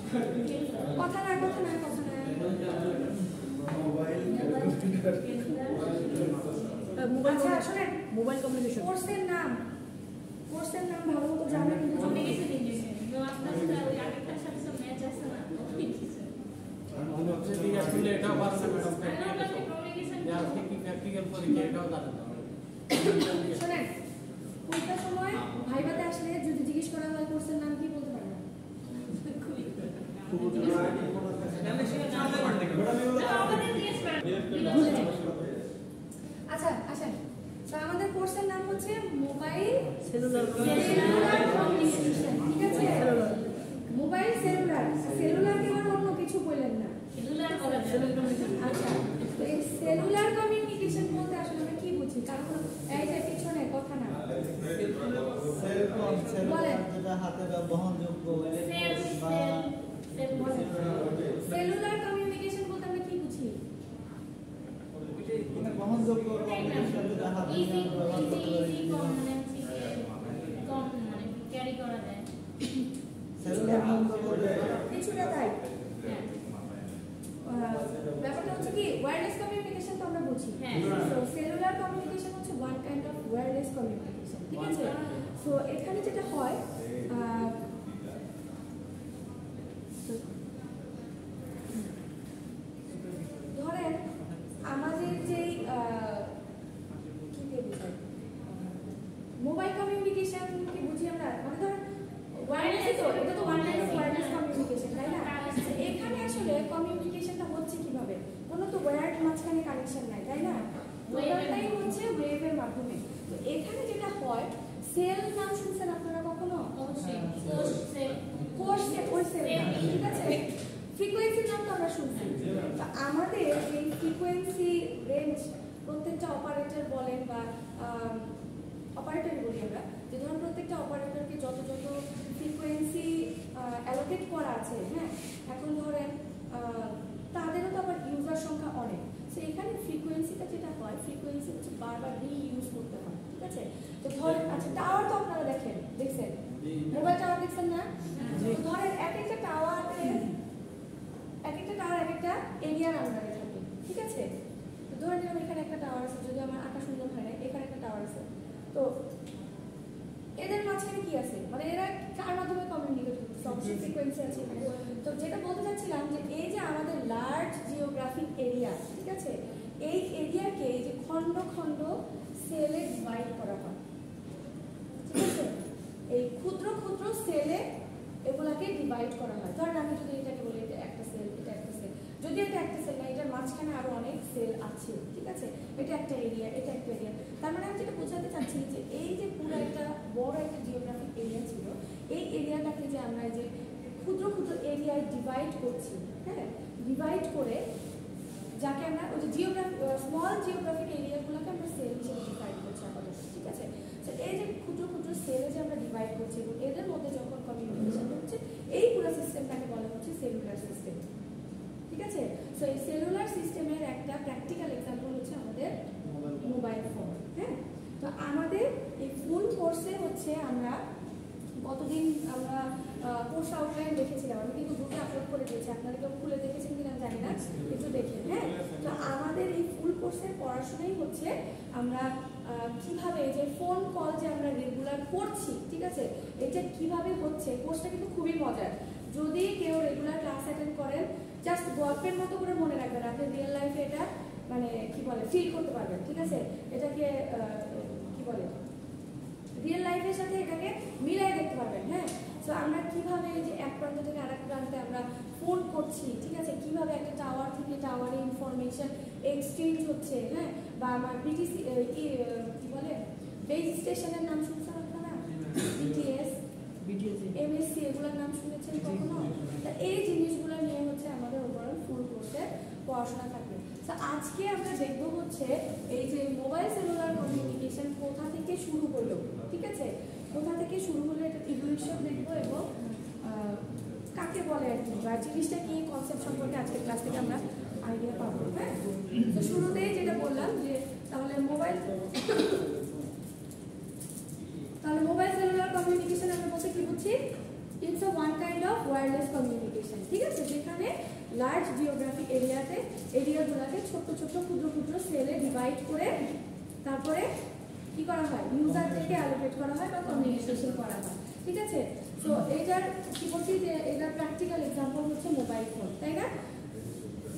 কথা না মোবাইল আচ্ছা শুনেন মোবাইল কমিউনিকেশন কোর্সের নাম ভালো মতো জানেন কিন্তু কমিউনিকেশন ইংলিশ নো আপনার সাথে ওই আগেরটার সাথে সব ম্যাচ আছে না মনে হচ্ছে যে আসলে এটাও পারছে ম্যাডাম কমিউনিকেশন আর প্র্যাকটিক্যাল পরীক্ষা এটাও জানেন শুনেন কোনটা সময় ভাইবাতে আসলে যদি জিজ্ঞেস করা হয় কোর্সের নাম কি বলতে পারবেন আচ্ছা আসেন তো আমাদের কোর্সের নাম হচ্ছে মোবাইল সেলুলার কমিউনিকেশন ঠিক আছে মোবাইল সেলুলার কেবল অন্য কিছু বললেন না সেলুলার কমিউনিকেশন আচ্ছা এই সেলুলার কমিউনিকেশন বলতে আসলে আমরা কি বুঝি কারণ এই যে পিছনে কথা না যেটা হাতে বহনযোগ্য সেলুলার কমিউনিকেশন বলতে আমরা কি বুঝি বহনযোগ্য কমিউনিকেশন যেটা হাতে মানে ক্যারি করা যায় সেলুলার কিছুটা তাই ব্যাপারটা হচ্ছে কি ওয়্যারলেস কমিউনিকেশন তো আমরা বুঝি সো সেলুলার কমিউনিকেশন হচ্ছে one kind of wireless communication ঠিক আছে সো এখানে যেটা হয় ধরেন আমাদের যে কি দিয়ে বুঝাই মোবাইল কমিউনিকেশন কি বুঝি আমরা মানে ধরেন ওয়্যারলেস তো এটা তো one kind of wireless communication তাই না এখানে আসলে কমিউনিকেশনটা হচ্ছে কিভাবে কোনো তো ওয়্যার্ড মাঝখানে কানেকশন নাই তাই না ওয়্যারটাই হচ্ছে ওয়েভের মাধ্যমে তো এখানে যেটা হয় সেল নাম শুনছেন আপনারা কখনো ঠিক আছে ফ্রিকোয়েন্সির নাম তো আমরা শুনছি তো আমাদের এই ফ্রিকোয়েন্সি রেঞ্জ প্রত্যেকটা অপারেটর বলেন বা অপারেটরই বলি আমরা যে ধরুন প্রত্যেকটা অপারেটরকে যত ফ্রিকোয়েন্সি অ্যালোকেট করা আছে হ্যাঁ এখন ধরেন তাদেরও তো আবার ইউজার সংখ্যা অনেক সো এখানে ফ্রিকোয়েন্সিটা যেটা হয় ফ্রিকোয়েন্সি হচ্ছে বারবার রিইউজ করতে হয় ঠিক আছে তো ধরেন আচ্ছা টাওয়ার তো আপনারা দেখছেন মোবাইল টাওয়ার দেখছেন না তো ধরেন এক একটা টাওয়ার এক একটা এরিয়ার আন্ডারে থাকে ঠিক আছে তো ধরে নিলাম এখানে একটা টাওয়ার আছে যদি আমার আঁকা সুন্দর হয় না এখানে একটা টাওয়ার আছে তো এদের মাঝখানে কি আছে মানে এরা কার মাধ্যমে কমিউনিকেট করছে অবশ্যই ফ্রিকোয়েন্সি আছে তো যেটা বলতে চাচ্ছিলাম যে এই যে আমাদের লার্জ জিওগ্রাফিক এরিয়া ঠিক আছে এই এরিয়াকে এই যে খন্ড খন্ড সেলে ডিভাইড করা হয় ঠিক আছে এই ক্ষুদ্র ক্ষুদ্র সেলে এগুলাকে ডিভাইড করা হয় ধরেন আমি যদি এটাকে বলি এটা একটা সেল এটা একটা সেল যদি এটা একটা সেল না এটার মাঝখানে আরো অনেক সেল আছে ঠিক আছে এটা একটা এরিয়া এটা একটা এরিয়া তার মানে আমি যেটা বোঝাতে চাচ্ছি যে এই যে পুরো একটা বড় একটা জিওগ্রাফিক এরিয়া ছিল এই এরিয়াটাকে যে আমরা যে ক্ষুদ্র ক্ষুদ্র এরিয়ায় ডিভাইড করছি হ্যাঁ ডিভাইড করে যাকে আমরা ওই যে স্মল জিওগ্রাফিক এরিয়াগুলোকে আমরা সেল হিসেবে ডিভাইড করছি আপাতত ঠিক আছে তো এই যে ক্ষুদ্র ক্ষুদ্র সেলে যে আমরা ডিভাইড করছি এবং এদের মধ্যে যখন কমিউনিকেশন হচ্ছে এই পুরো সিস্টেমটাকে বলা হচ্ছে সেলুলার সিস্টেম ঠিক আছে সো এই সেলুলার সিস্টেমের একটা প্র্যাকটিক্যাল এক্সাম্পল হচ্ছে আমাদের মোবাইল ফোন হ্যাঁ তো আমাদের এই ফুল কোর্সে হচ্ছে আমরা গতদিন আমরা কোর্স আউটলাইন দেখেছিলাম আমি কিন্তু গ্রুপে আপলোড করে দিয়েছি আপনারা কেউ খুলে দেখেছেন কিনা জানি না একটু দেখেন হ্যাঁ তো আমাদের এই ফুল কোর্সের পড়াশোনাই হচ্ছে আমরা কিভাবে যে ফোন কল যে আমরা রেগুলার করছি ঠিক আছে এটা কিভাবে হচ্ছে কোর্সটা কিন্তু খুবই মজার যদি কেউ রেগুলার ক্লাস অ্যাটেন্ড করেন জাস্ট গল্পের মতো করে মনে রাখবেন আপনি রিয়েল লাইফে এটা মানে কি বলে ফিল করতে পারবেন ঠিক আছে এটাকে কি বলে রিয়েল লাইফের সাথে এটাকে মিলাই দেখতে পারবেন হ্যাঁ সো আমরা কিভাবে যে এক প্রান্ত থেকে আরেক প্রান্তে আমরা ফোন করছি ঠিক আছে কিভাবে একটা টাওয়ার থেকে টাওয়ারে ইনফরমেশন এক্সচেঞ্জ হচ্ছে হ্যাঁ বা আমার বিটিসি কি বলে বেস স্টেশনের নাম শুনছেন আপনারা বিটিএস এমএসসি এগুলোর নাম শুনেছেন কখনো তা এই জিনিসগুলো নিয়ে হচ্ছে আমাদের ওভারঅল ফুল কোর্সের পড়াশোনা থাকবে তো আজকে আমরা দেখব হচ্ছে এই যে মোবাইল সেলুলার কমিউনিকেশন কোথা থেকে শুরু হলো ঠিক আছে কোথা থেকে শুরু হলো এটা ইভলিউশন দেখবো এবং কাকে বলে আর কি বা জিনিসটা কি কনসেপ্ট সম্পর্কে আজকের ক্লাস থেকে আমরা আইডিয়া পাবো হ্যাঁ তো শুরুতেই যেটা বললাম যে তাহলে মোবাইল সেলুলার কমিউনিকেশন আমরা বলতে কি বুঝছি it's a one kind of wireless communication communication, ঠিক আছে, যেখানে লার্জ জিওগ্রাফিক এরিয়াগুলোকে ছোট ছোট ক্ষুদ্র ক্ষুদ্র সেলে ডিভাইড করে তারপরে কি করা হয়, ইউজারদেরকে অ্যালোকেট করা হয় বা কমিউনিকেশন করা হয়, ঠিক আছে। তো এটার কি বলছি যে এটার প্র্যাকটিক্যাল এক্সাম্পল হচ্ছে মোবাইল ফোন, তাই না?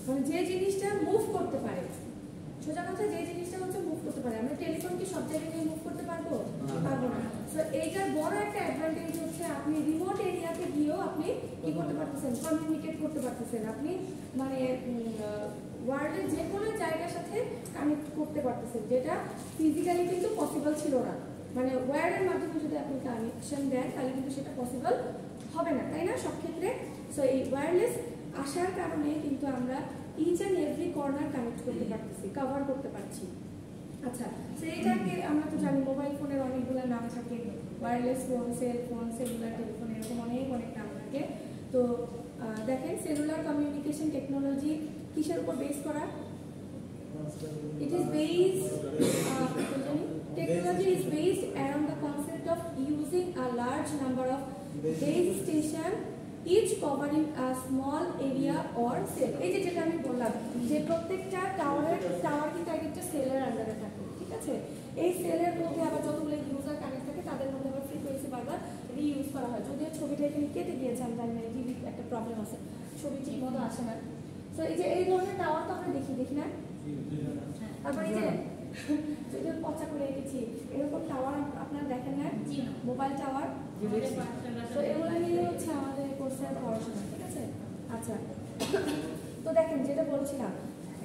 মানে যে জিনিসটা মুভ করতে পারে, সোজা কথা যে জিনিসটা হচ্ছে মুভ করতে পারে। আমরা টেলিফোন কি সব জায়গায় গিয়ে মুভ করতে পারবো? পারবো না। তো এইটার বড় একটা অ্যাডভান্টেজ হচ্ছে আপনি রিমোট এরিয়াতে গিয়েও আপনি কি করতে পারতেছেন, কমিউনিকেট করতে পারতেছেন, আপনি মানে ওয়ার্ল্ডের যে কোনো জায়গার সাথে কানেক্ট করতে পারতেছেন, যেটা ফিজিক্যালি কিন্তু পসিবল ছিল না। মানে ওয়্যারের মাধ্যমে যদি আপনি কানেকশন দেন তাহলে কিন্তু সেটা পসিবল হবে না, তাই না, সব ক্ষেত্রে। সো এই ওয়্যারলেস আসার কারণে কিন্তু আমরা each and every corner connect করতে পারতেছি, কভার করতে পারছি। আচ্ছা, তো এটাকে আমরা তো জানি মোবাইল ফোনের অনেকগুলো নাম থাকে, wireless phone, cell phone, cellular telephone, এরকম অনেক নাম থাকে। তো দেখেন সেলুলার কমিউনিকেশন টেকনোলজি কিসের উপর বেস করা? It is based, technology is based around the concept of using a large number of base station, each covering a small area or cell. এই যেটা আমি বললাম যে প্রত্যেকটা টাওয়ার কিন্তু একটা সেলের আন্ডারে থাকে, ঠিক আছে। এই সেলের মধ্যে আবার যতগুলো ইউজার কানেক্ট থাকে তাদের মধ্যে আবার ফ্রিকোয়েন্সি বারবার রিইউজ করা হয়। যদিও ছবিটা এখানে কেটে দিয়েছে, আমি জানি না টিভি একটা প্রবলেম আছে, ছবি ঠিক মতো আসে না। তো এই যে এই ধরনের টাওয়ার তো আমরা দেখি না, তারপরে এই যে পচা করে রেখেছি এরকম টাওয়ার আপনারা দেখেন না, মোবাইল টাওয়ার। তো এগুলো নিয়ে হচ্ছে আমাদের কোর্সের পড়াশোনা, ঠিক আছে। আচ্ছা, তো দেখেন যেটা বলছিলাম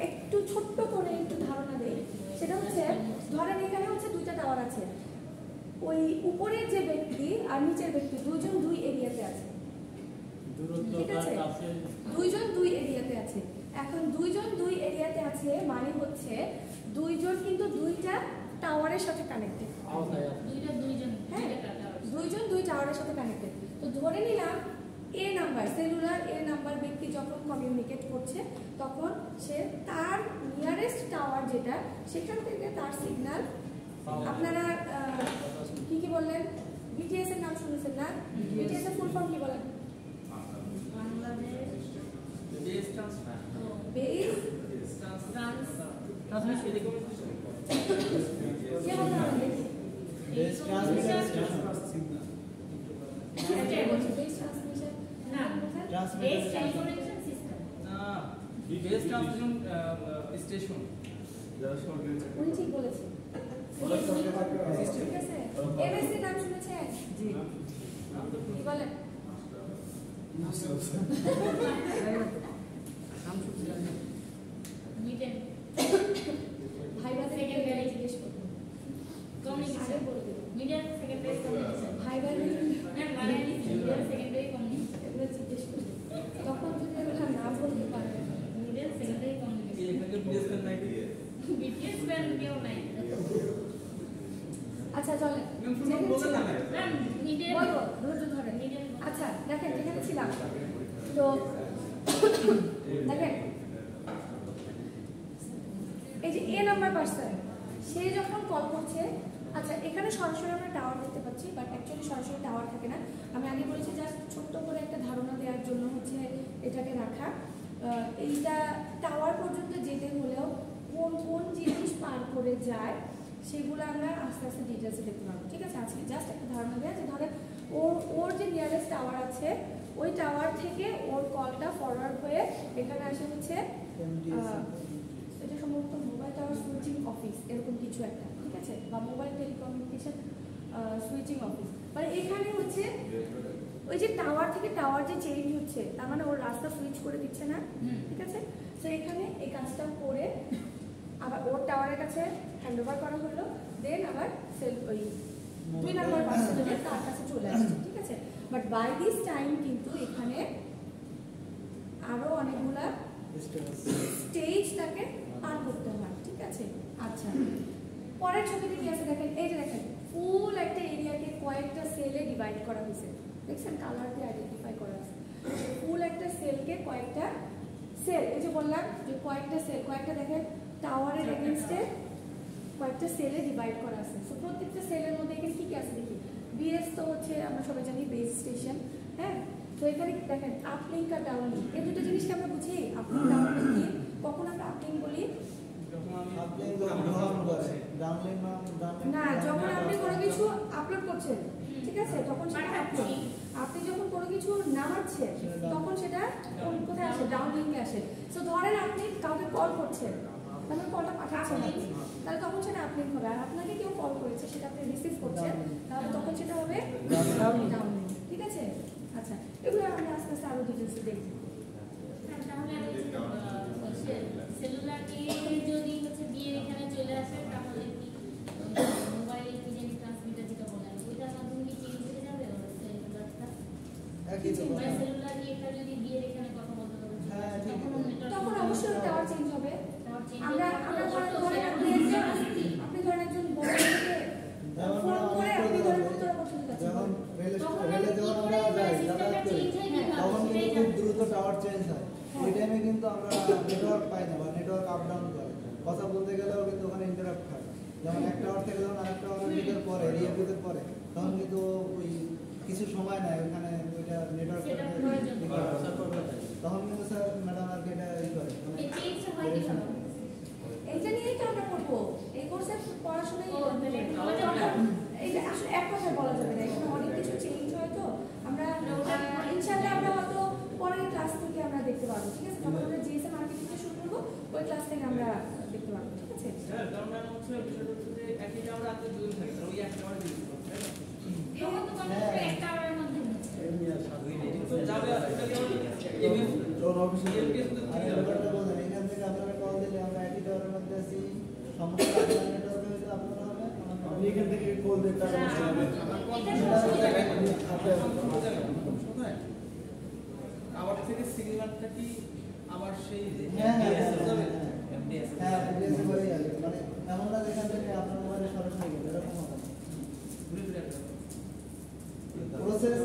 একটু ছোট্ট করে একটু ধারণা দেই, সেটা হচ্ছে ধরেন এখানে হচ্ছে দুইটা টাওয়ার আছে, ওই উপরের যে ব্যক্তি আর নিচের ব্যক্তি দুইজন দুই এরিয়াতে আছে, ঠিক আছে, দুইজন দুই এরিয়াতে আছে। এখন দুইজন দুই এরিয়াতে আছে মানে হচ্ছে দুইজন কিন্তু দুইটা টাওয়ারের সাথে কানেক্টেড, দুইজন দুই টাওয়ারের সাথে কানেক্টেড। তো ধরে নিলাম এ নাম্বার, সেলুলার এ নাম্বার ব্যক্তি যখন কমিউনিকেট করছে তখন সে তার নিয়ারেস্ট টাওয়ার যেটা সেখান থেকে তার সিগন্যাল, আপনারা কি বললেন, বিটিএস এর নাম শুনেছেন না? বিটিএস এর ফুল ফর্ম কি বলেন? বেস ট্রান্সমিশন স্টেশন, উনি ঠিক বলেছেন, ঠিক আছে। এমএসসি নাম শুনেছেন? জি, বলেন। তখন যদি আমরা না বলতে পারি আচ্ছা চলে, আচ্ছা দেখেন যেখানে ছিলাম, তো দেখেন এই যে এ নাম্বার পার্সন সে যখন কল করছে, আচ্ছা এখানে সরাসরি আমরা টাওয়ার দেখতে পাচ্ছি, বাট অ্যাকচুয়ালি সরাসরি টাওয়ার থাকে না। আমি আগে বলেছি জাস্ট ছোট্ট করে একটা ধারণা দেওয়ার জন্য হচ্ছে এটাকে রাখা। এইটা টাওয়ার পর্যন্ত যেতে হলেও কোন কোন জিনিস পার করে যায় সেগুলো আমরা আস্তে আস্তে ডিটেলসে দেখতে পাবো, ঠিক আছে। আজকে জাস্ট একটা ধারণা দেওয়া যে ধরেন ওর যে নিয়ারেস্ট টাওয়ার আছে ওই টাওয়ার থেকে ওর কলটা ফরওয়ার্ড হয়ে এখানে আসে হচ্ছে এটা সম্ভবত মোবাইল টাওয়ার সুইচিং অফিস এরকম কিছু একটা, ঠিক আছে, বা মোবাইল টেলিকমিউনিকেশন সুইচিং অফিস। মানে এখানে হচ্ছে ওই যে টাওয়ার থেকে টাওয়ার যে চেঞ্জ হচ্ছে তার মানে ওর রাস্তা সুইচ করে দিচ্ছে না, ঠিক আছে। তো এখানে এই কাজটা করে আবার ওর টাওয়ারের কাছে হ্যান্ড ওভার করা হলো, দেন আবার ওই 2 নাম্বার পার্সনের তার কাছে চলে আসছে, ঠিক আছে। বাট বাই দিস টাইম কিন্তু এখানে আরো অনেকগুলা স্টেজ তাকে পার করতে হয়, ঠিক আছে। আচ্ছা, পরের ছবিতে কি আছে দেখেন, এই যে দেখেন ফুল একটা এরিয়াকে কয়েকটা সেলে ডিভাইড করা হয়েছে, দেখছেন কালার দিয়ে আইডেন্টিফাই করা আছে। ফুল একটা সেলকে কয়েকটা সেল, এই যে বললাম যে কয়েকটা সেল, কয়েকটা দেখেন টাওয়ারের এগেইনস্টে কয়েকটা সেলে ডিভাইড করা আছে। সো প্রত্যেকটা সেলের মধ্যে এখানে কি কি আছে দেখি। বিএস তো হচ্ছে আমরা সবাই জানি বেস স্টেশন, হ্যাঁ, তো এখানে দেখেন আপলিঙ্ক আর ডাউনলিঙ্ক এই দুটো জিনিসকে আমরা বুঝি। আপলিঙ্ক ডাউনলিঙ্ক কি, কখন আমরা আপলিঙ্ক বলি? না, যখন আপনি কোনো কিছু আপলোড করছেন, ঠিক আছে, তখন সেটা আপলোড। আপনি যখন কোনো কিছু নামাচ্ছেন তখন সেটা কোথায় আসে? ডাউনলিঙ্কে আসে। সো ধরেন আপনি কাউকে কল করছেন, তাহলে কলটা পাঠাচ্ছেন আপনি, তাহলে তখন সেটা আপলিঙ্ক হবে। আর আপনাকে কেউ কল করেছে, সেটা আপনি রিসিভ করছেন, তাহলে তখন সেটা হবে ডাউনলিঙ্ক। ঠিক আছে? আচ্ছা, এগুলো আমরা আস্তে আস্তে আরো ডিটেলসে দেখব। সেলুলারকে যদি হচ্ছে বিয়ের এখানে চলে আসে, তাহলে কি মোবাইল কি জানি ট্রান্সমিটার যেটা বলে ওইটার মাধ্যমে কি চেঞ্জ হয়ে যাবে সেলুলারটা? সেলুলার এটা যদি বিয়ের এখানে কথা বলতে হবে, তখন অবশ্যই টাওয়ার চেঞ্জ হবে। আমরা আপনি ধরেন একজন বড় ফোন করে আপনি ধরেন উত্তরা পর্যন্ত যাচ্ছেন, যখন রেলে যখন আমরা যাই যাতায়াত করি তখন কিন্তু খুব দ্রুত টাওয়ার চেঞ্জ হয়। ওই টাইমে কিন্তু আমরা নেটওয়ার্ক পাই না বা নেটওয়ার্ক আপ ডাউন করে, কথা বলতে গেলেও কিন্তু ওখানে ইন্টারাপ্ট হয়। যেমন এক টাওয়ার থেকে যখন আরেক টাওয়ারের ভিতর পরে এরিয়ার ভিতর পরে তখন কিন্তু ওই কিছু সময় নেয় ওখানে ওইটা নেটওয়ার্ক তখন কিন্তু স্যার ম্যাডাম আর কি এটা ই করে এইটা নিয়েই তো আমরা পড়বো। এই কোর্সে পড়াশোনাই এইটা আসলে এক কথায় বলা যাবে না, এখানে অনেক কিছু চেঞ্জ হয়। তো আমরা ইনশাআল্লাহ আমরা হয়তো পরের ক্লাস থেকে আমরা দেখতে পাবো। ঠিক আছে? যখন আমরা জিএসএম মার্কেটিংটা শুরু করবো ওই ক্লাস থেকে আমরা দেখতে পাবো। ঠিক আছে? স্যার আমরা হচ্ছে বিষয়টা হচ্ছে যে একই টাওয়ারে আপনি দুজন থাকেন, ওই এক টাওয়ারে দুজন থাকেন, তাই না? তখন তো বলা যাবে একটা আওয়ারের মধ্যে তো যাবে এটা কেমন এমএস ড্রোন অফিসে এমপিএস তো আর ব্যাপারটা বলেন, এখান থেকে আপনারা কল দিলে আমরা একই টাওয়ারের মধ্যে আছি, সমস্যা আপনার নেটওয়ার্কে হয়তো আপনারা হবে, আপনি এখান থেকে কল দিতে পারবেন। আবার থেকে সিগন্যালটা কি আবার সেই হ্যাঁ এমডিএস এমডিএস করে যাবে, মানে এমন না যেখান থেকে আপনার মোবাইলে সরাসরি গেলে এরকম হবে ঘুরে ঘুরে প্রসেস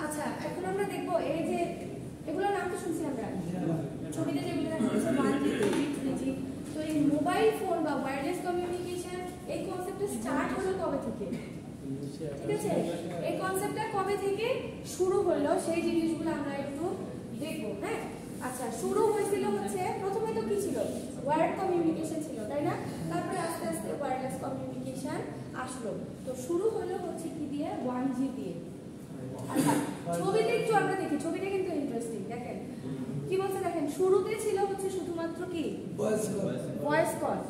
আচ্ছা, এখন আমরা দেখবো এই যে এগুলোর নাম তো শুনছি আমরা, ছবিতে যেগুলো দেখা যাচ্ছে 1G 2G 3G। তো এই মোবাইল ফোন বা ওয়্যারলেস কমিউনিকেশন এই কনসেপ্টটা স্টার্ট হলো কবে থেকে? ঠিক আছে, এই কনসেপ্টটা কবে থেকে শুরু হলো সেই জিনিসগুলো আমরা একটু দেখবো। হ্যাঁ, আচ্ছা, শুরু হয়েছিল হচ্ছে প্রথমে তো কি ছিল? ওয়্যার্ড কমিউনিকেশন ছিল, তাই না? তারপরে আস্তে আস্তে ওয়্যারলেস কমিউনিকেশন আসলো। তো শুরু হলো হচ্ছে কি দিয়ে? 1G দিয়ে। আচ্ছা, ছবিটা একটু আমরা দেখি, ছবিটা কিন্তু ইন্টারেস্টিং। দেখেন কি বলছে, দেখেন শুরুতে ছিল হচ্ছে শুধুমাত্র কি ভয়েস কল।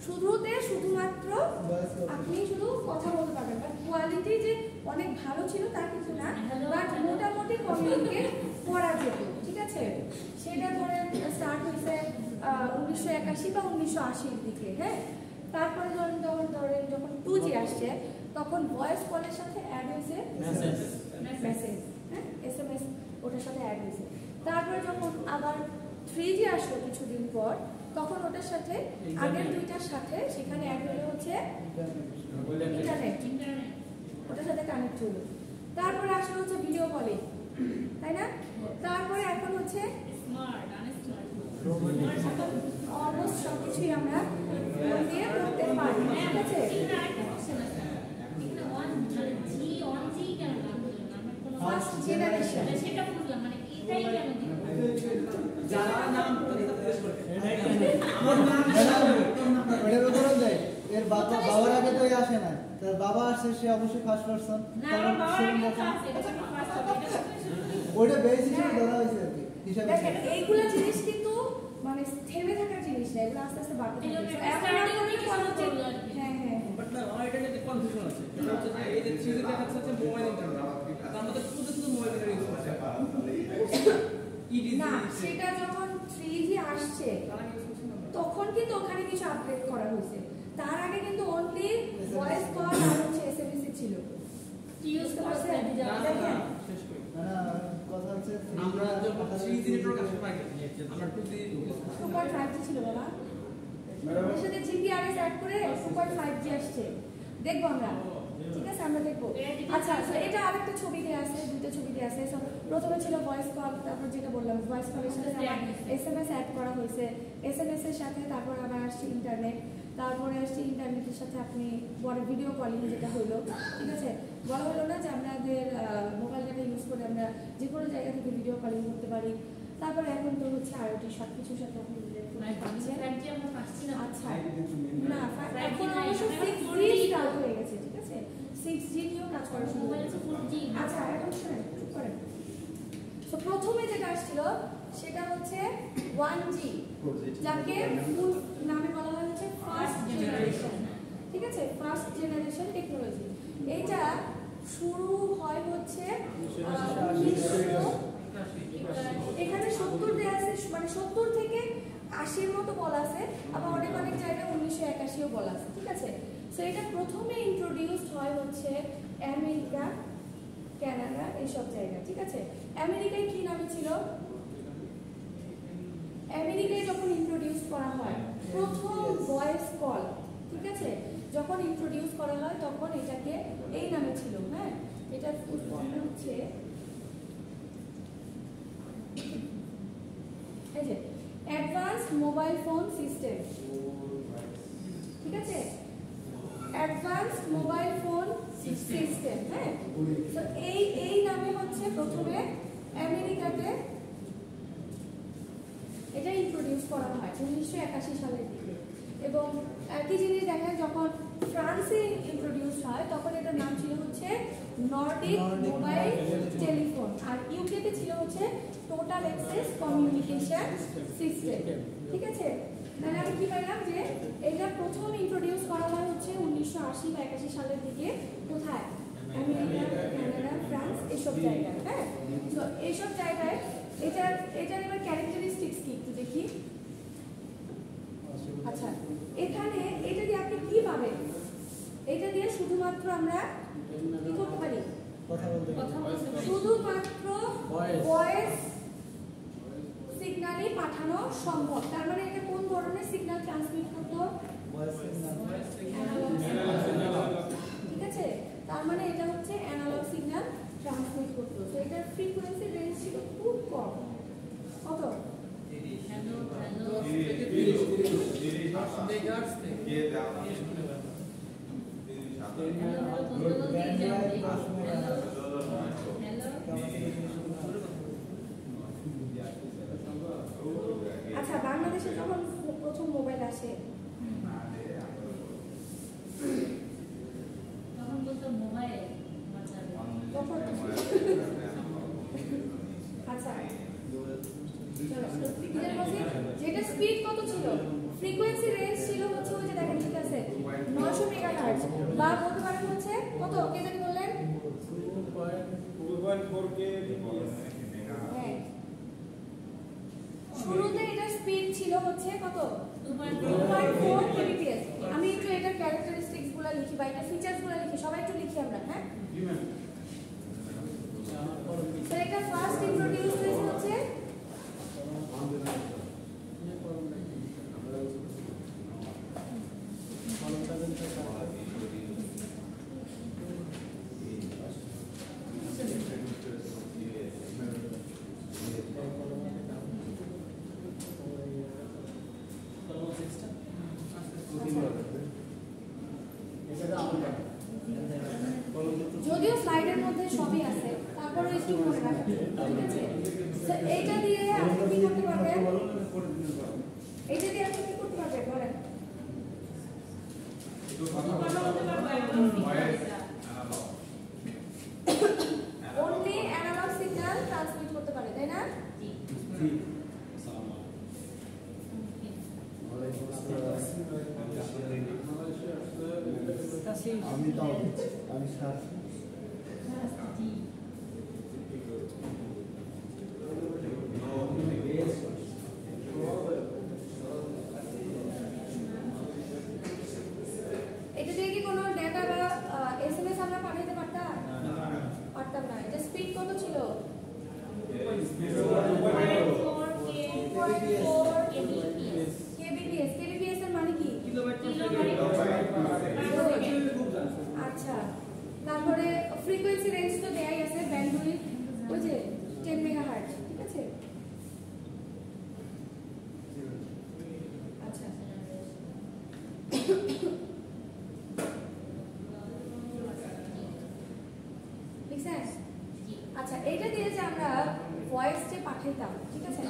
শুরুতে শুধুমাত্র আপনি শুধু কথা বলতে পারবেন, বাট কোয়ালিটি যে অনেক ভালো ছিল তা কিন্তু না, বাট মোটামুটি কমিউনিকেট করা যেত। ঠিক আছে, সেটা ধরেন স্টার্ট হয়েছে 1981 বা 1980-র দিকে। হ্যাঁ, তারপরে ধরেন যখন 2G আসছে তখন ভয়েস কলের সাথে অ্যাড হয়েছে মেসেজ, হ্যাঁ, SMS ওটার সাথে অ্যাড হয়েছে। তারপরে যখন আবার 3G আসলো কিছুদিন পর, তখন ওটার সাথে আগের দুইটার সাথে সেখানে অ্যাড হলো হচ্ছে ইন্টারনেট, ওটার সাথে কানেক্ট হলো। তারপরে আসলো হচ্ছে ভিডিও কলিং, তাই না? তারপরে এখন হচ্ছে অলমোস্ট সবকিছুই আমরা ফোন দিয়ে করতে পারি। ঠিক আছে, ফার্স্ট জেনারেশন সেটা বুঝলাম, মানে এটাই কেন যারা নাম এর উপরে যায় এর বাবার আগে তো আসে না, তার বাবা আসছে, সে অবশ্যই ফার্স্ট পারসন, ওইটা বেস হিসেবে ধরা হয়েছে আর কি হিসাবে। দেখেন এইগুলো জিনিস কিন্তু মানে থেমে থাকার জিনিস না, এগুলো আস্তে আস্তে বাড়তে থাকে। হ্যাঁ হ্যাঁ, বাট না আমার এটা নিয়ে কনফিউশন আছে। এটা হচ্ছে যে এই যে 3G দেখাচ্ছে হচ্ছে মোবাইল ইন্টারনেট, তার মধ্যে শুধু মোবাইল ইন্টারনেট ইউজ করছে না, সেটা যখন 3G আসছে তখন কিন্তু ওখানে কিছু আপডেট করা হয়েছে। তার আগে কিন্তু অনলি ভয়েস কল আর হচ্ছে SMS ছিল ইউজ করতে। দেখেন শেষ করি না কথা হচ্ছে আমরা যখন 3G নেটওয়ার্ক আসে পাই আমরা 2G 2.5G ছিল বাবা, এর সাথে GPRS অ্যাড করে 2.5G আসছে। দেখবো আমরা ঠিক আছে আমরা দেখবো। আচ্ছা তো এটা আরেকটা ছবি দেয়া আছে, দুটো ছবি দেয়া আছে। So, প্রথমে ছিল ভয়েস কল, তারপর যেটা বললাম ভয়েস কলের সাথে SMS অ্যাড করা হয়েছে, SMS এর সাথে তারপর আবার আসছে ইন্টারনেট, তারপরে আসছে ইন্টারনেটের সাথে আপনি বড় ভিডিও কলিং যেটা হলো, ঠিক আছে। বলা হলো না যে আমাদের মোবাইলটাকে ইউজ করে আমরা যে কোনো জায়গা থেকে ভিডিও কলিং করতে পারি। তারপরে এখন তো হচ্ছে আইওটি সব কিছুর সাথে আপনি রিলেট করতে পারছেন। আচ্ছা না এখন অবশ্য 6G স্টার্ট হয়ে গেছে, ঠিক আছে, 6G নিয়েও কাজ করা শুরু হয়েছে। আচ্ছা এখন শুনেন চুপ করেন। তো প্রথমে যেটা আসছিল সেটা হচ্ছে 1G, যাকে ফুল নামে বলা হয় হচ্ছে ফার্স্ট জেনারেশন, ঠিক আছে, ফার্স্ট জেনারেশন টেকনোলজি। এইটা শুরু হয় হচ্ছে 1900, এখানে 70 দেয়া আছে, মানে 70 থেকে 80-র মতো বলা আছে, আবার অনেক অনেক জায়গায় 1981ও বলা আছে, ঠিক আছে। সো এটা প্রথমে ইন্ট্রোডিউসড হয় হচ্ছে আমেরিকা, কানাডা এইসব জায়গা, ঠিক আছে। আমেরিকায় কি নামে ছিল? আমেরিকায় যখন ইন্ট্রোডিউস করা হয় প্রথম ভয়েস কল, ঠিক আছে, যখন ইন্ট্রোডিউস করা হয় তখন এটাকে এই নামে ছিল, হ্যাঁ, এটার ফুল ফর্ম হচ্ছে এই যে অ্যাডভান্সড মোবাইল ফোন সিস্টেম, ঠিক আছে, অ্যাডভান্সড মোবাইল ফোন সিস্টেম, হ্যাঁ। তো এই নামে হচ্ছে প্রথমে আমেরিকাতে এটা ইন্ট্রোডিউস করা হয় 1981 সালের দিকে। এবং একই জিনিস দেখেন যখন ফ্রান্সে ইন্ট্রোডিউস হয় তখন এটার নাম ছিল হচ্ছে নর্ডিক মোবাইল টেলিফোন, আর ইউকেতে ছিল হচ্ছে টোটাল অ্যাক্সেস কমিউনিকেশন সিস্টেম, ঠিক আছে। মানে আমি কি পাইলাম যে এটা প্রথম ইন্ট্রোডিউস করা হয় হচ্ছে 1980 বা 81 সালের দিকে, কোথায়? আমেরিকা, কানাডা, ফ্রান্স এসব জায়গায়, হ্যাঁ। তো এইসব জায়গায় এটার এবার ক্যারেক্টারিস্টিক্স কি একটু দেখি। আচ্ছা এখানে এটা দিয়ে আপনি কি পাবেন? এটা দিয়ে শুধুমাত্র আমরা কি করতে পারি? শুধুমাত্র ভয়েস সিগন্যালই পাঠানো সম্ভব। তার মানে এটা কোন ধরনের সিগন্যাল ট্রান্সমিট করতো? ঠিক আছে, তার মানে এটা হচ্ছে অ্যানালগ সিগন্যাল ট্রান্সমিট করতো। তো এটার ফ্রিকোয়েন্সি রেঞ্জ ছিল খুব কম, কত? আচ্ছা বাংলাদেশে যখন প্রথম মোবাইল আসে তখন বলতো মোবাইল, তখন আচ্ছা যেটা স্পিড কত ছিল? ফ্রিকোয়েন্সি রেঞ্জ ছিল হচ্ছে ওই যে দেখেন, ঠিক আছে, 900 মেগাহার্টজ বা বলতে পারেন হচ্ছে কত, কে জানি বললেন? 2.4K। হ্যাঁ শুরুতে এটা স্পিড ছিল হচ্ছে কত? 2.4 kbps। আমি একটু এটার ক্যারেক্টারিস্টিক্স গুলো লিখি বা এটা ফিচারস গুলো লিখি, সবাই একটু লিখি আমরা, হ্যাঁ। তো এটা ফার্স্ট ইন্ট্রোডিউস হয়েছে হচ্ছে যদিও স্লাইডের মধ্যে সবই আছে, তারপরে একটু মনে রাখা, ঠিক আছে। এইটা দিয়ে আপনি কি করতে পারবেন? এইটা দিয়ে আপনি কি করতে পারবেন বলেন? অনলি অ্যানালগ সিগন্যাল ট্রান্সমিট করতে পারে, তাই না? আমি তাও আমি সার এটা দিয়ে কি কোনো ডেটা বা SMS আমরা পাঠাতে পারতাম? পারতাম না। এটা স্পিড কত ছিল? 2.4 kbps। kbps এর মানে কি? কিলোবাইট। আচ্ছা আচ্ছা, এইটা দিয়ে যে আমরা ভয়েস যে পাঠাইতাম, ঠিক আছে,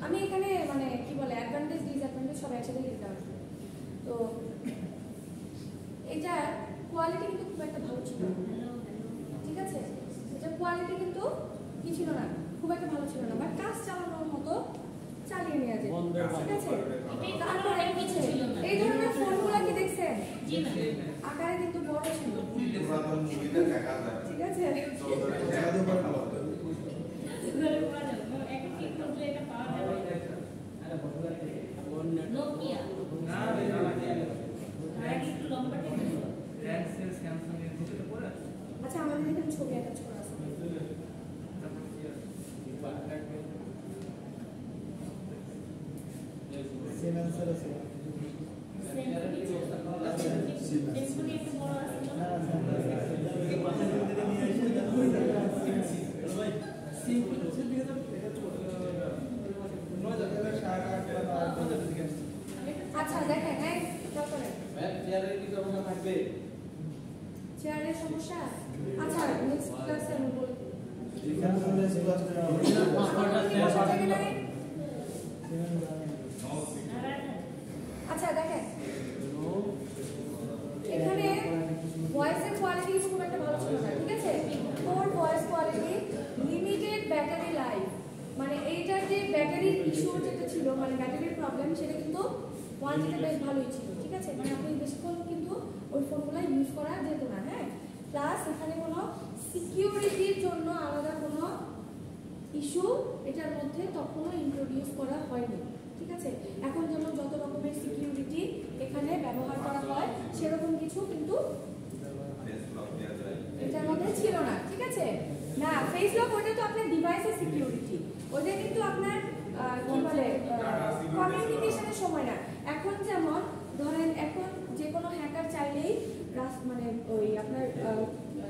আমি এখানে মানে কি বলে অ্যাডভান্টেজ ডিসঅ্যাডভান্টেজ সব একসাথে লিখতে হবে। তো এটার কোয়ালিটি কিন্তু খুব একটা ভালো ছিল না, ঠিক আছে, এটার কোয়ালিটি কিন্তু কি ছিল না, খুব একটা ভালো ছিল না, বাট কাজ চালানোর মতো চালিয়ে নেওয়া যায়, ঠিক আছে। তারপরে এই ধরনের ফোনগুলো কি দেখছেন, আকারে কিন্তু বড় ছিল, ঠিক আছে। আচ্ছা, আমাদের এখানে ছবি অ্যাটাচ করা আছে। সিমেন্সের আছে আচ্ছা দেখেন, তারপরে চেয়ারের সমস্যা। আচ্ছা, নেক্সট ক্লাসে আমি বলবো। আচ্ছা দেখেন, এখানে ভয়েসের কোয়ালিটি খুব একটা ভালো ছিল না, ঠিক আছে। Poor voice quality, limited battery life, মানে এইটার যে ব্যাটারির ইস্যু যেটা ছিল, মানে ব্যাটারির প্রবলেম, সেটা কিন্তু 1G তে বেশ ভালোই ছিল, ঠিক আছে, মানে আপনি বেশিক্ষণ কিন্তু ওই ফোনগুলো ইউজ করা যেত না, হ্যাঁ। প্লাস এখানে কোনো সিকিউরিটির জন্য আলাদা কোনো ইস্যু এটার মধ্যে তখনও ইন্ট্রোডিউস করা হয়নি, ঠিক আছে। এখন যেমন যত রকমের সিকিউরিটি এখানে ব্যবহার করা হয়, সেরকম কিছু কিন্তু এটার মধ্যে ছিল না, ঠিক আছে। না, ফেস লক ওটা তো আপনার ডিভাইসের সিকিউরিটি, ওটা কিন্তু আপনার কি বলে কমিউনিকেশনের সময় না। এখন যেমন ধরেন, এখন যে কোনো হ্যাকার চাইলেই মানে ওই আপনার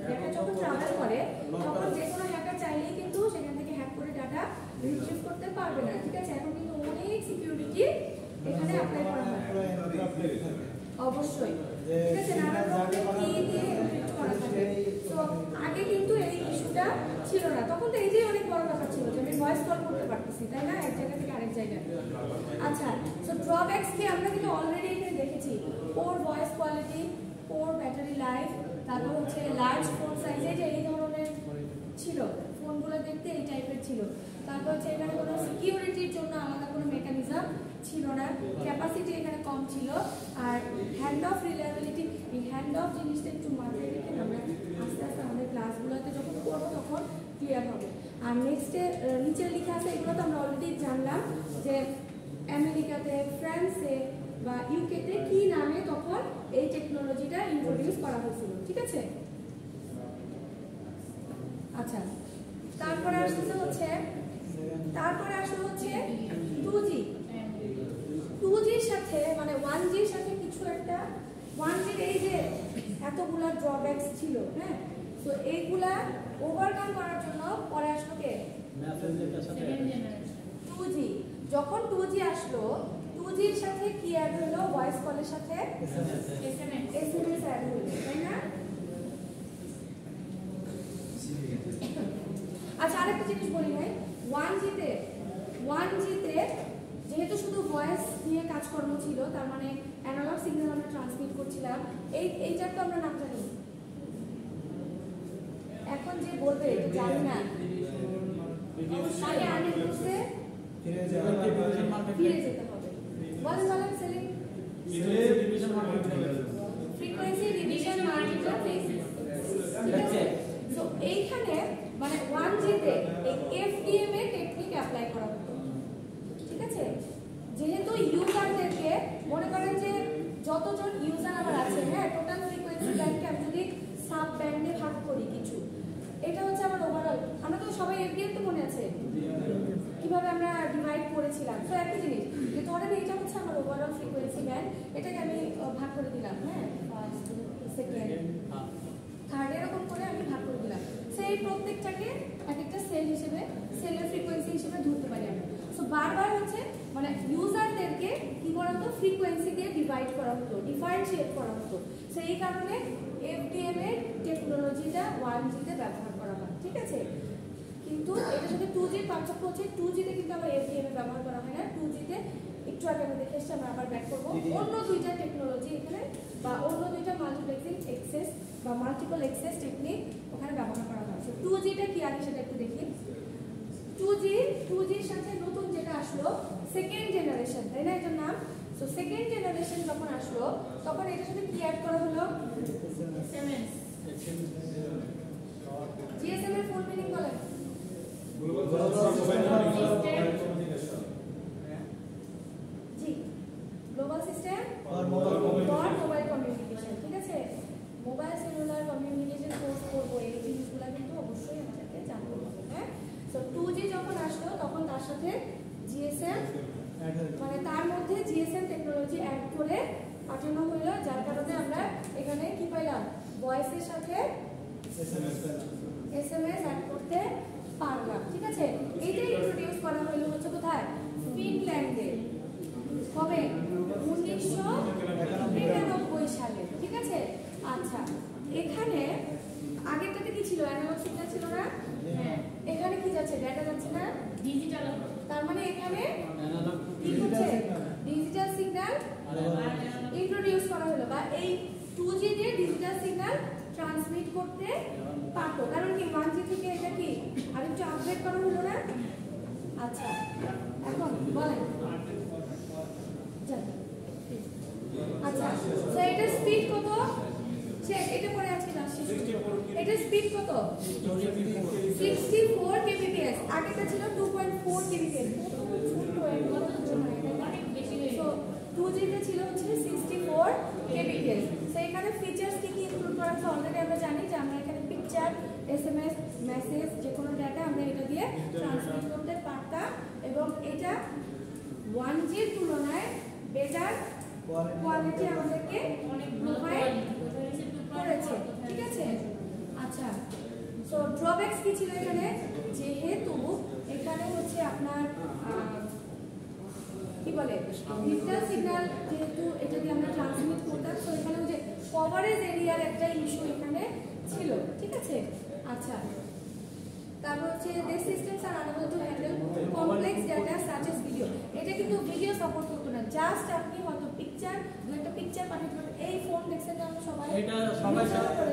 ডাটা যখন ট্রাভেল করে, তখন যে কোনো হ্যাকার চাইলেই কিন্তু সেখান থেকে হ্যাক করে ডাটা রিট্রিভ করতে পারবে না, ঠিক আছে। এখন কিন্তু অনেক সিকিউরিটি এখানে অ্যাপ্লাই করা হয়, অবশ্যই, ঠিক আছে, নানা রকমের কি দিয়ে এনক্রিপ্ট করা থাকে। তো আগে কিন্তু এই ইস্যুটা ছিল না, তখন তো এইটাই অনেক বড় ব্যাপার ছিল যে আমি ভয়েস কল করতে পারতেছি, তাই না, এক জায়গা থেকে আরেক জায়গায়। আচ্ছা, সো ড্রব্যাকস কি আমরা কিন্তু অলরেডি এখানে দেখেছি, পোর ভয়েস কোয়ালিটি, পোর ব্যাটারি লাইফ, তারপর হচ্ছে লার্জ ফোন সাইজে যে এই ধরনের ছিল, ফোনগুলো দেখতে এই টাইপের ছিল। তারপর হচ্ছে এখানে কোনো সিকিউরিটির জন্য আলাদা কোনো মেকানিজম ছিল না, ক্যাপাসিটি এখানে কম ছিল। আর হ্যান্ড অফ রিলায়েবিলিটি, এই হ্যান্ড অফ জিনিসটা একটু মাথায় রেখে আমরা আস্তে আস্তে আমাদের ক্লাসগুলোতে যখন করবো তখন ক্লিয়ার হবে। আর নেক্সটে নিচের লেখা আছে, এগুলো তো আমরা অলরেডি জানলাম যে আমেরিকাতে, ফ্রান্সে বা ইউকেতে কি নামে তখন এই টেকনোলজিটা ইন্ট্রোডিউস করা হয়েছিল, ঠিক আছে। আচ্ছা, তারপরে আসলে হচ্ছে 2G। 2Gর সাথে মানে 1Gর সাথে কিছু একটা, 1Gর এই যে এতগুলা ড্রব্যাকস ছিল, হ্যাঁ, তো এইগুলা ওভারকাম করার জন্য পরে আসলো কে, 2G। যখন 2G আসলো, 2Gর সাথে কি অ্যাড হলো, ভয়েস কলের সাথে SMS অ্যাড হলো, তাই না। আচ্ছা, আরেকটা জিনিস বলি ভাই, 1Gতে যেহেতু শুধু ভয়েস নিয়ে কাজকর্ম ছিল, তার মানে অ্যানালগ সিগন্যাল আমরা ট্রান্সমিট করছিলাম, এইটার তো আমরা নাম জানি। এখন যে বলবে জানি না, আগে আগে বুঝতে ফিরে যেতে হবে। বলেন সেলিং, ফ্রিকোয়েন্সি ডিভিশন মাল্টিপ্লেক্স, ঠিক আছে। সো এইখানে মানে 1Gতে এই FDMA টেকনিক অ্যাপ্লাই করা হতো, ঠিক আছে। যেহেতু ইউজারদেরকে মনে করেন যে যতজন ইউজার আমার আছে, হ্যাঁ, টোটাল ফ্রিকোয়েন্সি ব্যান্ডকে আমি যদি সাব ব্যান্ডে ভাগ করি কিছু, এটা হচ্ছে আমার ওভারঅল। আমরা তো সবাই FDM তো মনে আছে কিভাবে আমরা ডিভাইড করেছিলাম। তো একটা জিনিস যে ধরেন এইটা হচ্ছে আমার ওভারঅল ফ্রিকোয়েন্সি ব্যান্ড, এটাকে আমি ভাগ করে দিলাম, হ্যাঁ, ফার্স্ট, সেকেন্ড, থার্ড, এরকম করে আমি ভাগ করে দিলাম। সেই প্রত্যেকটাকে এক একটা সেল হিসেবে, সেলের ফ্রিকোয়েন্সি হিসেবে ধরতে পারি আমরা। সো বারবার হচ্ছে মানে ইউজারদেরকে কি করা হতো, ফ্রিকোয়েন্সি দিয়ে ডিভাইড করা হতো, ডিফারেন্সিয়েট করা হতো। সেই কারণে FDM এর টেকনোলজিটা 1Gতে ব্যবহার করা হয়, ঠিক আছে। জির পার্থক্য হচ্ছে 2G তে কিন্তু আবার FDM ব্যবহার করা হয় না। 2G তে একটু আগে আমরা দেখে এসেছি, আমরা আবার ব্যাক করবো। অন্য দুইটা টেকনোলজি এখানে বা অন্য দুইটা মাল্টিপ্লেক্সিং এক্সেস বা মাল্টিপল এক্সেস টেকনিক ওখানে ব্যবহার করা হয়। 2G টা কি আগে সেটা একটু দেখি। 2Gর সাথে নতুন যেটা আসলো সেকেন্ড জেনারেশন, তাই না এটার নাম? সো সেকেন্ড জেনারেশন যখন আসলো তখন এটার সাথে কি অ্যাড করা হলো? SMS GSM এর ফুল মিনিং বলেন। G, global system for mobile communication. ঠিক আছে, মোবাইল সেলুলার কমিউনিকেশন কোর্স করবো, এই জিনিসগুলো কিন্তু অবশ্যই আমাদেরকে জানতে হবে। হ্যাঁ, সো 2G যখন আসলো তখন তার সাথে GSM মানে তার মধ্যে GSM টেকনোলজি অ্যাড করে পাঠানো হলো, যার কারণে আমরা এখানে কি পাইলাম? ভয়েসের সাথে SMS অ্যাড করতে পারলাম। ঠিক আছে, এইটা ইন্ট্রোডিউস করা হলো হচ্ছে কোথায়? ফিনল্যান্ডে। কবে? 1991 সালে। ঠিক আছে, আচ্ছা এখানে আগেরটাতে কি ছিল? অ্যানালগ সিগন্যাল ছিল না? হ্যাঁ এখানে কি যাচ্ছে? ডেটা যাচ্ছে না? ডিজিটাল তার মানে এখানে কি হচ্ছে? ডিজিটাল সিগন্যাল ইন্ট্রোডিউস করা হলো, বা এই 2G দিয়ে ডিজিটাল সিগন্যাল ট্রান্সমিট করতে পারতো। কারণ কি 1G থেকে এটা কি আরেকটু আপডেট করা হলো না? আচ্ছা এখন বলেন। আচ্ছা তো এটা স্পিড কত? চেক, এটা পরে আজকে ক্লাস শেষ করব। এটা স্পিড কত? 64 kbps। আগেটা ছিল 2.4 kbps। অনেক বেশি হয়ে সো 2G তে ছিল হচ্ছে 64 kbps। সো এখানে ফিচারস কি কি ইনক্লুড করা আছে অলরেডি আমরা জানি, যে আমরা এখানে পিকচার, SMS, মেসেজ, যে কোনো ডাটা আমরা এটা দিয়ে ট্রান্সমিট করতে পারতাম, এবং এটা 1G এর তুলনায় বেটার কোয়ালিটি আমাদেরকে অনেক প্রোভাইড করেছে। ঠিক আছে, আচ্ছা সো ড্রব্যাকস কি ছিল এখানে? যেহেতু এখানে হচ্ছে আপনার কি বলে ডিজিটাল সিগন্যাল, যেহেতু এটা দিয়ে আমরা ট্রান্সমিট করতাম, তো এখানে যে কভারেজ এরিয়ার একটা ইস্যু এখানে ছিল। ঠিক আছে, আচ্ছা তারপর হচ্ছে this systems are unable to handle complex data such as video. এটা কিন্তু ভিডিও সাপোর্ট করতো না, জাস্ট আপনি হয়তো পিকচার, একটা পিকচার পাঠাতে পারেন। এই ফোন দেখছেন আমরা সবাই, এটা সবাই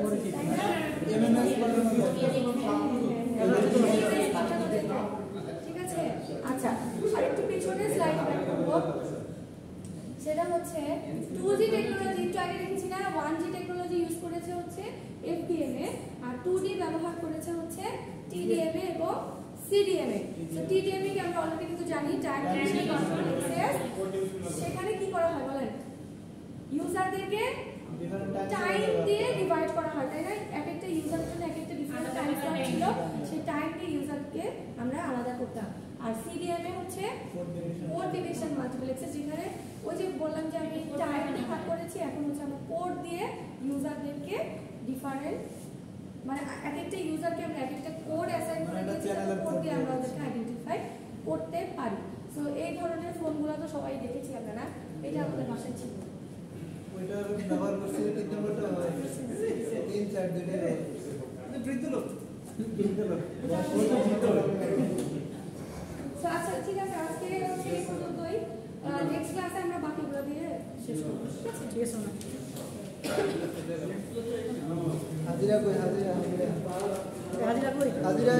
করেছি তাই না? MMS পাঠানো ঠিক আছে, আচ্ছা আরেকটু পিছনে স্লাইড ব্যাক করবো। সেটা হচ্ছে 2G টেকনোলজি একটু আগে দেখেছি না, 1G টেকনোলজি ইউজ করেছে হচ্ছে FDM এ, আর 2D ব্যবহার করেছে হচ্ছে TDM এ এবং CDM এ। তো TDM কে আমরা অলরেডি কিন্তু জানি, টাইম ডিভিশন কন্ট্রোল এক্সেস। সেখানে কি করা হয় বলেন? ইউজারদেরকে টাইম দিয়ে ডিভাইড করা হয়, তাই না? এক একটা ইউজারের জন্য এক একটা ডিফারেন্ট টাইম স্লট ছিল, সেই টাইমকে ইউজারকে আমরা আলাদা করতাম। আর CDM এ হচ্ছে কোড ডিভিশন মাল্টিপ্লেক্সের, যেখানে ওই যে বললাম যে আমি টাইম ভাগ করেছি, এখন হচ্ছে আমরা কোড দিয়ে ইউজারদেরকে ডিফারেন্ট মানে এক একটা ইউজারকে আমরা এক একটা কোড অ্যাসাইন করে দিয়েছি, কোড দিয়ে আমরা ওদেরকে আইডেন্টিফাই করতে পারি। সো এই ধরনের ফোনগুলো তো সবাই দেখেছি আমরা, না? এটা আমাদের বাসায় ছিল। ওইটা ব্যবহার করছি, ঠিক নাম্বারটা 3-4 দিনে বৃদ্ধ লোক আচ্ছা ঠিক আছে, আজকে হচ্ছে এই পর্যন্তই। নেক্সট ক্লাসে আমরা বাকিগুলো দিয়ে শেষ করব। ঠিক আছে, হাজিরা কই? হাজিরা